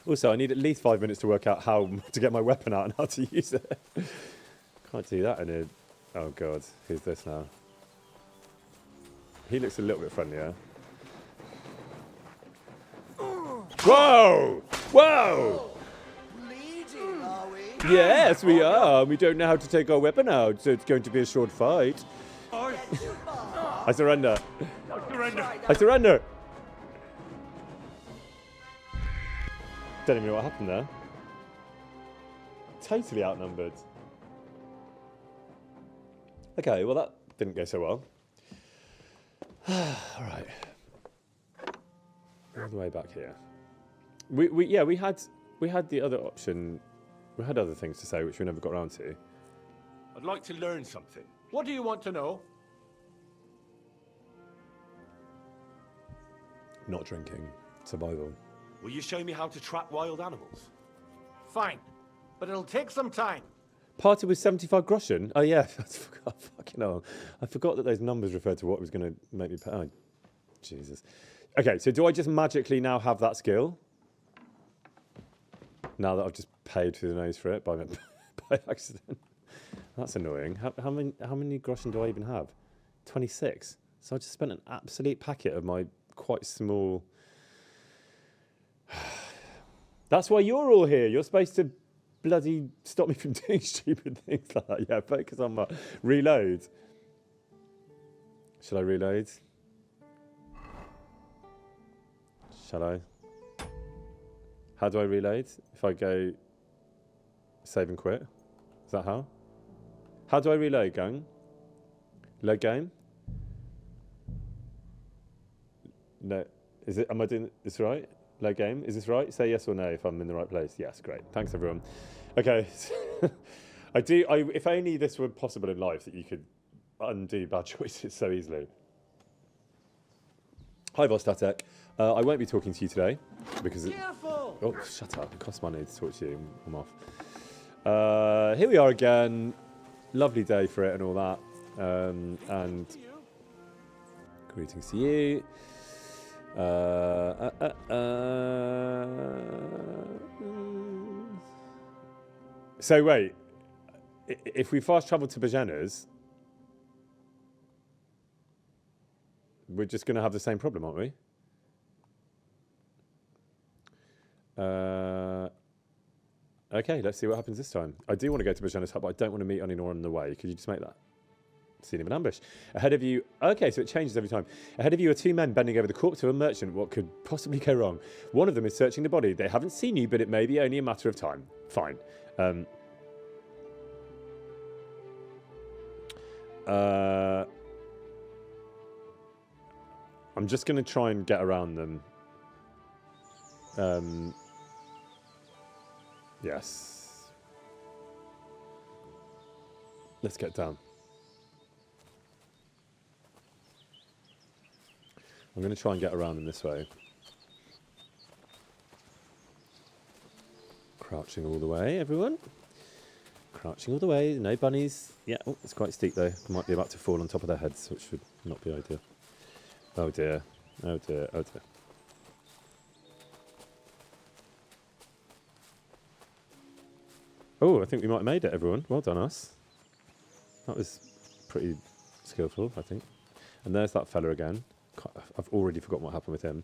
Also, I need at least 5 minutes to work out how to get my weapon out and how to use it. Can't do that in a... Oh, God. Who's this now? He looks a little bit friendlier. Whoa! Whoa! Bleeding, are we? Yes, we are. We don't know how to take our weapon out, so it's going to be a short fight. I surrender. I surrender. Don't even know what happened there. Totally outnumbered. Okay, well that didn't go so well. All right. All the way back here. We had the other option. We had other things to say which we never got around to. I'd like to learn something. What do you want to know? Not drinking. Survival. Will you show me how to track wild animals? Fine, but it'll take some time. Party with 75 groschen? Oh yeah, fucking hell. I forgot that those numbers referred to what was going to make me pay. Oh, Jesus. Okay, so do I just magically now have that skill? Now that I've just paid through the nose for it by accident. That's annoying. How many groschen do I even have? 26. So I just spent an absolute packet of my quite small... That's why you're all here. You're supposed to bloody stop me from doing stupid things like that. Yeah, focus on my... Reload. Shall I reload? Shall I? How do I reload? If I go save and quit? Is that how? How do I reload, gang? Load game? No. Is it? Am I doing this right? Load game? Is this right? Say yes or no if I'm in the right place. Yes, great. Thanks, everyone. Okay. If only this were possible in life that you could undo bad choices so easily. Hi, Vostatek. I won't be talking to you today because... Careful! Oh, shut up. It costs money to talk to you. I'm off. Here we are again. Lovely day for it and all that. And greetings to you. So wait, if we fast travel to Bajena's, we're just going to have the same problem, aren't we? Okay, let's see what happens this time. I do want to go to Bajena's hut, but I don't want to meet anyone on the way. Could you just make that? Seen him in ambush. Ahead of you... Okay, so it changes every time. Ahead of you are two men bending over the corpse of a merchant. What could possibly go wrong? One of them is searching the body. They haven't seen you, but it may be only a matter of time. Fine. I'm just going to try and get around them. Yes. Let's get down. I'm going to try and get around them this way. Crouching all the way, everyone. Crouching all the way. No bunnies. Yeah, oh, it's quite steep though. I might be about to fall on top of their heads, which would not be ideal. Oh dear. Oh dear. Oh dear. Oh, I think we might have made it, everyone. Well done, us. That was pretty skillful, I think. And there's that fella again. I've already forgotten what happened with him.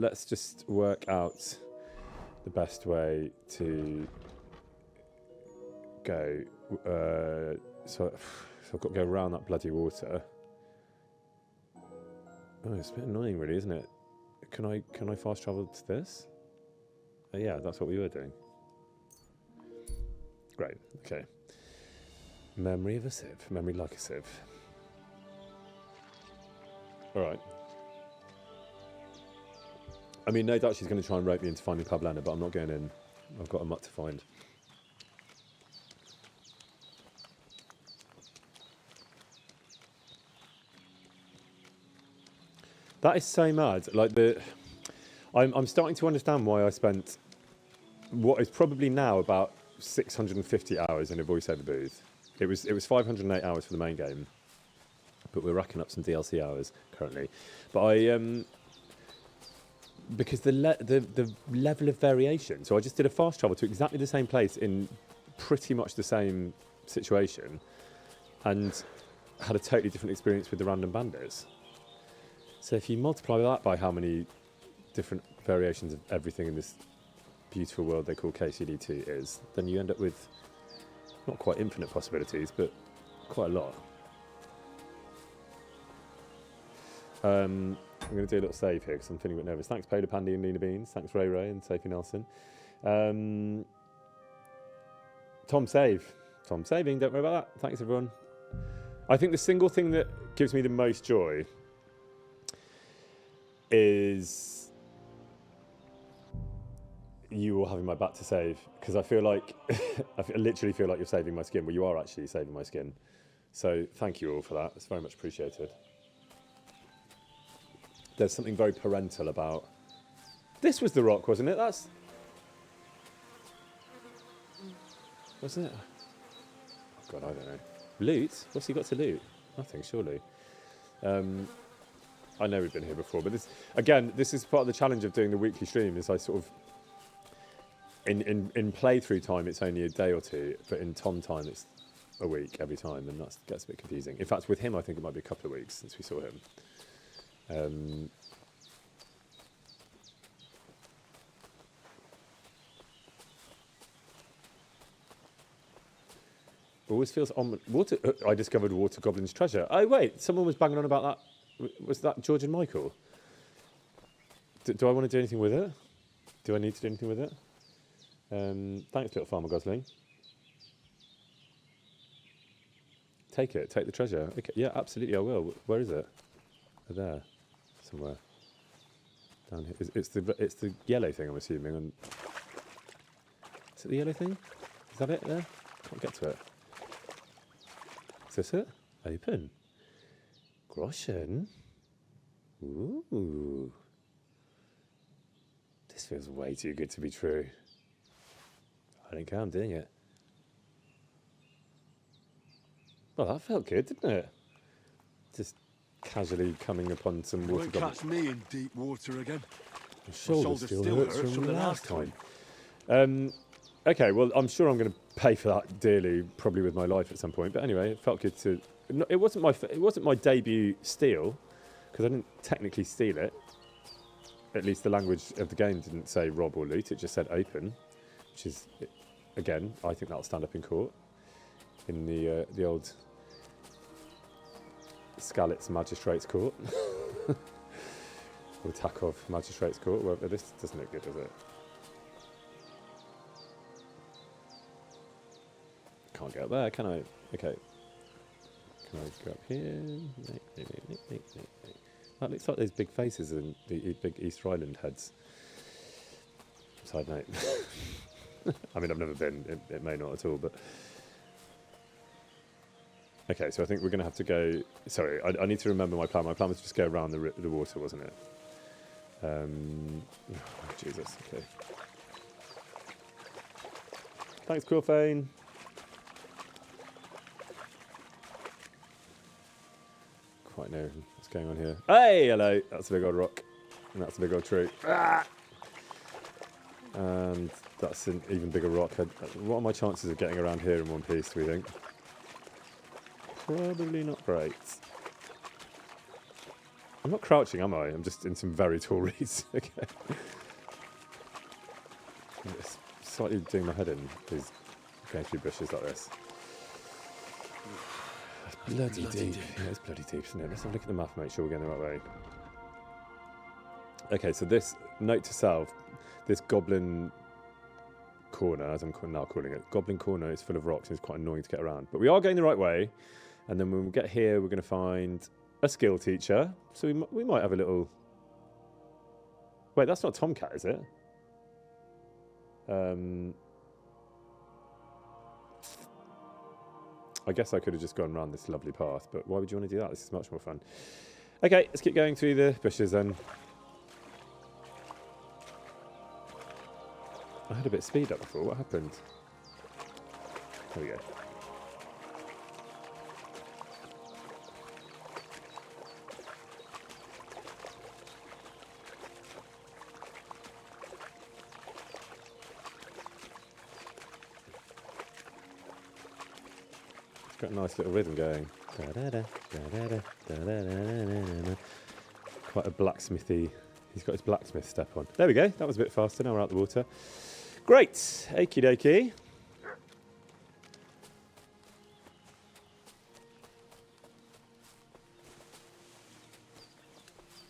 Let's just work out the best way to go. So I've got to go around that bloody water. Oh, it's a bit annoying, really, isn't it? Can I fast travel to this? Yeah, that's what we were doing. Great. Okay. Memory of a sieve. Memory like a sieve. All right. I mean, no doubt she's going to try and rope me into finding Pavlana, but I'm not going in. I've got a Mutt to find. That is so mad. Like I'm starting to understand why I spent what is probably now about 650 hours in a voiceover booth. It was 508 hours for the main game, but we're racking up some DLC hours currently. But because the level of variation. So I just did a fast travel to exactly the same place in pretty much the same situation, and had a totally different experience with the random bandits. So if you multiply that by how many different variations of everything in this beautiful world they call KCD2 is, then you end up with not quite infinite possibilities, but quite a lot. I'm going to do a little save here because I'm feeling a bit nervous. Thanks, Polar Pandy and Lena Beans. Thanks, Ray Ray and Sophie Nelson. Tom Save. Tom saving, don't worry about that. Thanks, everyone. I think the single thing that gives me the most joy is you all having my back to save, because I feel like I literally feel like you're saving my skin. Well, you are actually saving my skin. So thank you all for that. It's very much appreciated. There's something very parental about... This was the rock, wasn't it? That's... Wasn't it? Oh, God, I don't know. Loot? What's he got to loot? Nothing, surely. I know we've been here before, but this, again, this is part of the challenge of doing the weekly stream, is I sort of... In playthrough time, it's only a day or two, but in Tom time, it's a week every time, and that gets a bit confusing. In fact, with him, I think it might be a couple of weeks since we saw him. Always feels on water. I discovered Water Goblin's treasure. Oh wait, someone was banging on about that. Was that George and Michael? Do I want to do anything with it? Do I need to do anything with it? Thanks, little farmer Gosling. Take it. Take the treasure. Okay. Yeah, absolutely. I will. Where is it? There, somewhere. Down here. It's the yellow thing, I'm assuming. Is it the yellow thing? Is that it there? Can't get to it. Is this it? Open. Groschen. Ooh. This feels way too good to be true. I don't care, I'm doing it. Well, that felt good, didn't it? Just casually coming upon some water. Won't catch me in deep water again. My shoulder still hurts from the last time. Okay, well, I'm sure I'm going to pay for that dearly, probably with my life at some point. But anyway, it felt good to. It wasn't my debut steal, because I didn't technically steal it. At least the language of the game didn't say rob or loot; it just said open, which is, again, I think that'll stand up in court, in the old Skalitz Magistrates Court, or Takov Magistrates Court. Well, this doesn't look good, does it? Can't get up there, can I? Okay. Can I go up here? That looks like those big faces and the big Easter Island heads. Side note. I mean, I've never been. It may not at all, but... Okay, so I think we're going to have to go... Sorry, I need to remember my plan. My plan was to just go around the water, wasn't it? Oh, Jesus, okay. Thanks, Quilfane. Quite know what's going on here. Hey, hello. That's a big old rock. And that's a big old tree. Ah! And that's an even bigger rock. What are my chances of getting around here in one piece, do we think? Probably not great. I'm not crouching, am I? I'm just in some very tall reeds. Okay. It's slightly doing my head in, is going through bushes like this. Bloody deep. Yeah, it's bloody deep, isn't it? Let's have a look at the map and make sure we're going the right way. Okay, so this, note to self, this goblin corner, as I'm now calling it, goblin corner is full of rocks and it's quite annoying to get around. But we are going the right way. And then when we get here, we're going to find a skill teacher. So we might have a little... Wait, that's not Tomcat, is it? I guess I could have just gone around this lovely path, but why would you want to do that? This is much more fun. Okay, let's keep going through the bushes then. I had a bit of speed up before. What happened? There we go. It's got a nice little rhythm going. Quite a blacksmithy. He's got his blacksmith step on. There we go. That was a bit faster. Now we're out the water. Great. Okie dokie.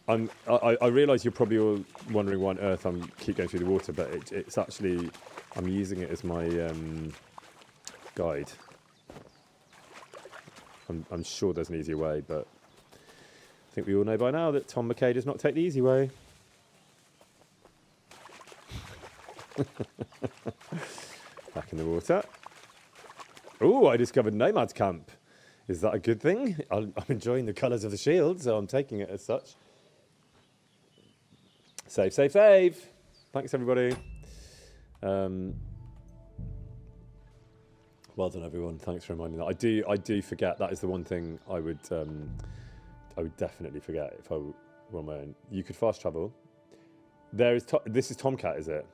I realise you're probably all wondering why on earth I keep going through the water, but it's actually, I'm using it as my guide. I'm sure there's an easier way, but I think we all know by now that Tom McKay does not take the easy way. Back in the water. Oh, I discovered Nomad's Camp. Is that a good thing? I'm enjoying the colours of the shield, so I'm taking it as such. Save, save, save. Thanks, everybody. Well done, everyone. Thanks for reminding that. I do forget. That is the one thing I would definitely forget if I were on my own. You could fast travel. There is. This is Tomcat, is it?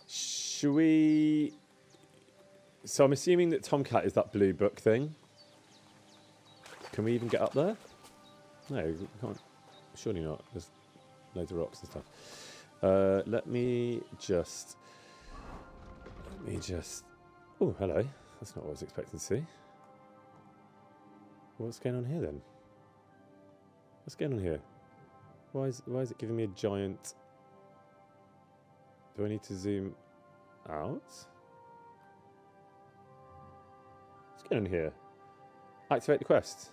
Should we? So I'm assuming that Tomcat is that blue book thing. Can we even get up there? No, we can't. Surely not. There's loads of rocks and stuff. Let me just. Oh, hello. That's not what I was expecting to see. What's going on here then? What's going on here? Why is it giving me a giant? Do I need to zoom out? What's going on here? Activate the quest.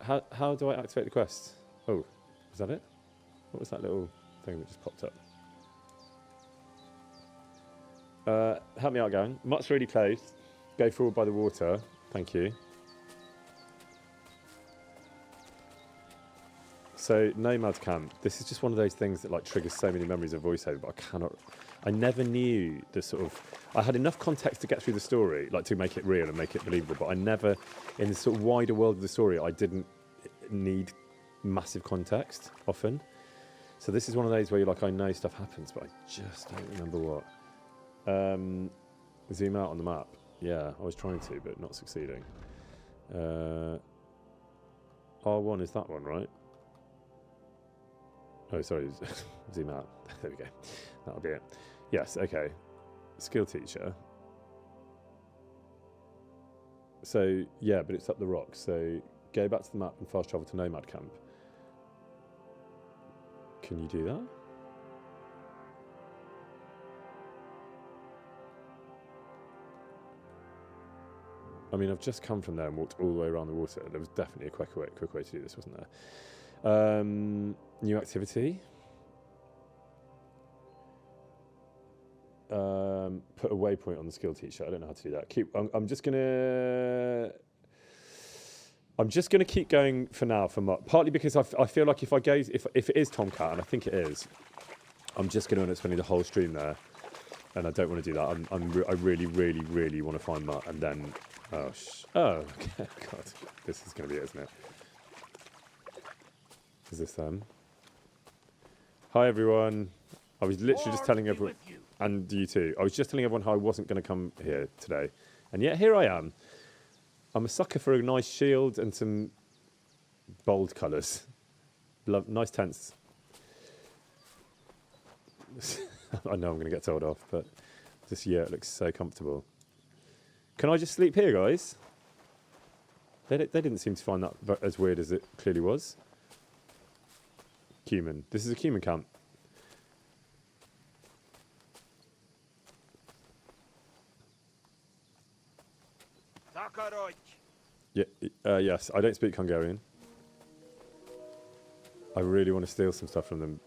How do I activate the quest? Oh, is that it? What was that little thing that just popped up? Help me out, gang. Mutt's really close. Go forward by the water. Thank you. So, Nomad Camp. This is just one of those things that like triggers so many memories of voiceover, but I never knew the sort of... I had enough context to get through the story, like to make it real and make it believable, but I never, in the sort of wider world of the story, I didn't need massive context often. So this is one of those where you're like, I know stuff happens, but I just don't remember what. Zoom out on the map. Yeah, I was trying to, but not succeeding. R1 is that one, right? Oh, sorry, zoom out. There we go. That'll be it. Yes, okay. Skill teacher. So, yeah, but it's up the rock. So, go back to the map and fast travel to Nomad Camp. Can you do that? I mean, I've just come from there and walked all the way around the water. There was definitely a quick way to do this, wasn't there? New activity. Put a waypoint on the skill teacher. I don't know how to do that. I'm just gonna keep going for now for Mutt. Partly because I feel like if it is Tomcat, and I think it is, I'm just gonna end up spending the whole stream there, and I don't want to do that. I really want to find Mutt, and then okay. God, this is gonna be it, isn't it? Is this them? Hi everyone. I was literally just telling everyone, and you too. I was just telling everyone how I wasn't going to come here today, and yet here I am. I'm a sucker for a nice shield and some bold colours. Nice tents. I know I'm going to get told off, but this yurt looks so comfortable. Can I just sleep here, guys? They didn't seem to find that as weird as it clearly was. Cumin. This is a cumin camp. Yeah, yes, I don't speak Hungarian. I really want to steal some stuff from them.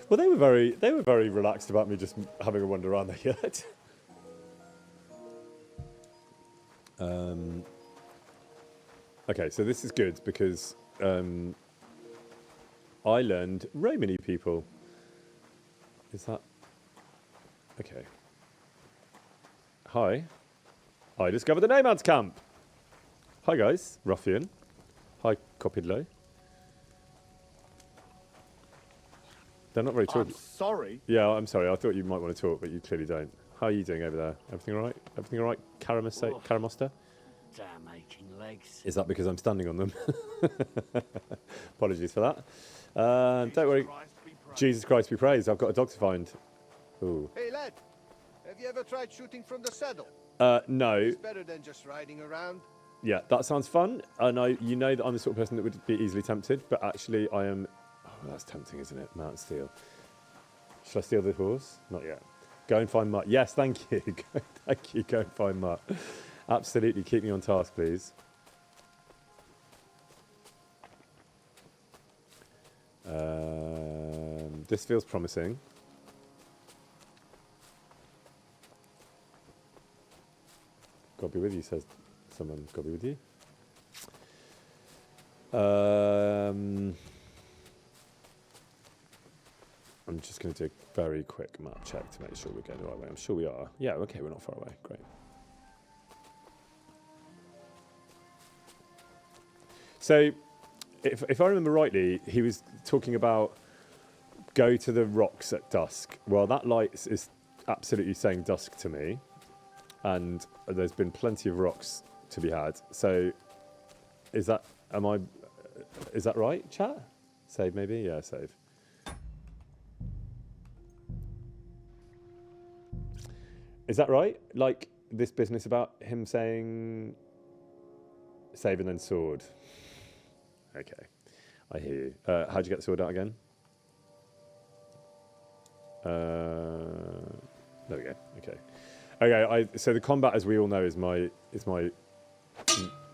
Well, they were very relaxed about me just having a wander around the yurt. Okay, so this is good because I learned Romany people. Is that... Okay. Hi. I discovered the Nomads camp. Hi, guys. Ruffian. Hi, Copidlo. They're not very I'm talky. sorry. Yeah, I'm sorry. I thought you might want to talk, but you clearly don't. How are you doing over there? Everything all right? Everything all right, Karamosta? Damn aching legs. Is that because I'm standing on them? Apologies for that. Don't worry. Jesus Christ be praised. I've got a dog to find. Ooh. Hey, lad. Have you ever tried shooting from the saddle? No. It's better than just riding around. Yeah, that sounds fun. And you know that I'm the sort of person that would be easily tempted, but actually I am... Oh, that's tempting, isn't it? Mount Steel. Should I steal the horse? Not yet. Go and find Mutt. Yes, thank you. Thank you. Go and find Mutt. Absolutely. Keep me on task, please. This feels promising. God be with you, says someone. God be with you. I'm just going to do a very quick map check to make sure we're going the right way. I'm sure we are. Yeah, okay, we're not far away. Great. So, if I remember rightly, he was talking about go to the rocks at dusk. Well, that light is absolutely saying dusk to me. And there's been plenty of rocks to be had. So, is that right, chat? Save maybe? Yeah, save. Is that right? Like this business about him saying save and then sword. Okay, I hear you. How'd you get the sword out again? There we go. Okay. Okay. So the combat, as we all know, is my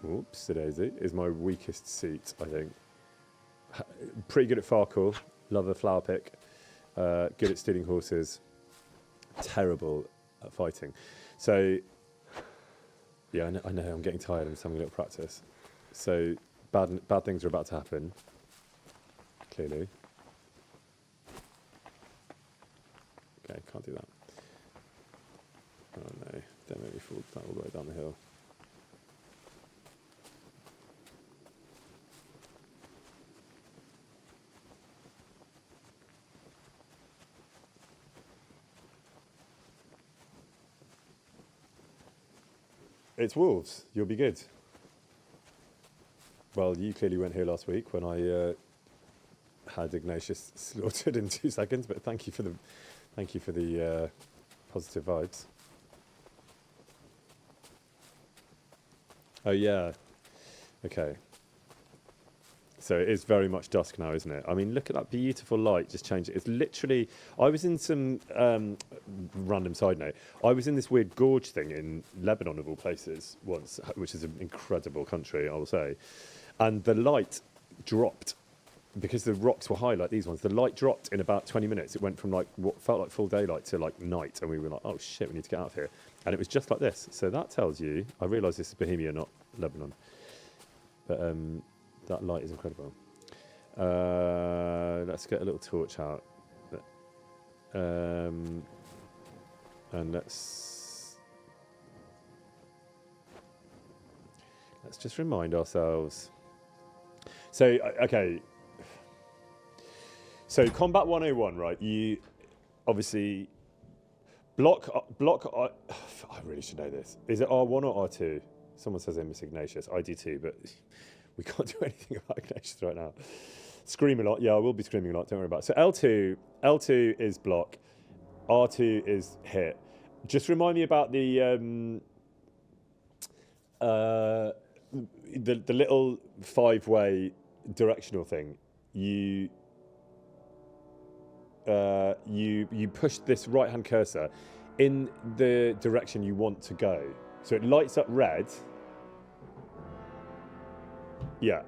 oops, daisy, is my weakest seat. I think. Pretty good at Farkle. Love a flower pick. Good at stealing horses. Terrible at fighting. So yeah, I know. I'm getting tired. I'm just having a little practice. So bad things are about to happen. Clearly. Okay, can't do that. Oh no! Don't make me fall down all the way down the hill. It's wolves. You'll be good. Well, you clearly weren't here last week when I had Ignatius slaughtered in 2 seconds. But thank you for the positive vibes. Oh yeah. Okay. So it is very much dusk now, isn't it? I mean, look at that beautiful light. Just change it. It's literally... I was in some... random side note. I was in this weird gorge thing in Lebanon, of all places, once, which is an incredible country, I will say. And the light dropped. Because the rocks were high like these ones, the light dropped in about 20 minutes. It went from like what felt like full daylight to like night. And we were like, oh shit, we need to get out of here. And it was just like this. So that tells you... I realise this is Bohemia, not Lebanon. But... that light is incredible. Let's get a little torch out. And let's just remind ourselves. So, okay. So, Combat 101, right? You obviously block. I really should know this. Is it R1 or R2? Someone says I miss Ignatius. I do too, but we can't do anything about Ignatius right now. Scream a lot. Yeah, I will be screaming a lot. Don't worry about it. So L2 is block. R2 is hit. Just remind me about the little 5-way directional thing. You push this right-hand cursor in the direction you want to go. So it lights up red. Yeah.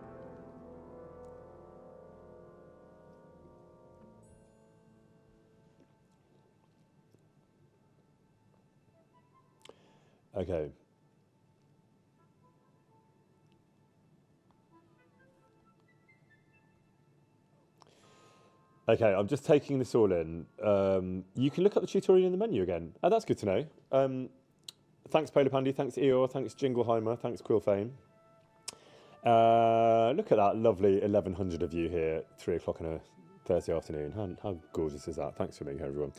Okay. Okay, I'm just taking this all in. You can look up the tutorial in the menu again. Oh, that's good to know. Thanks, Polar Pandy. Thanks, Eeyore. Thanks, Jingleheimer. Thanks, Quillfane. Look at that lovely 1,100 of you here, 3 o'clock on a Thursday afternoon. How gorgeous is that? Thanks for being here, everyone.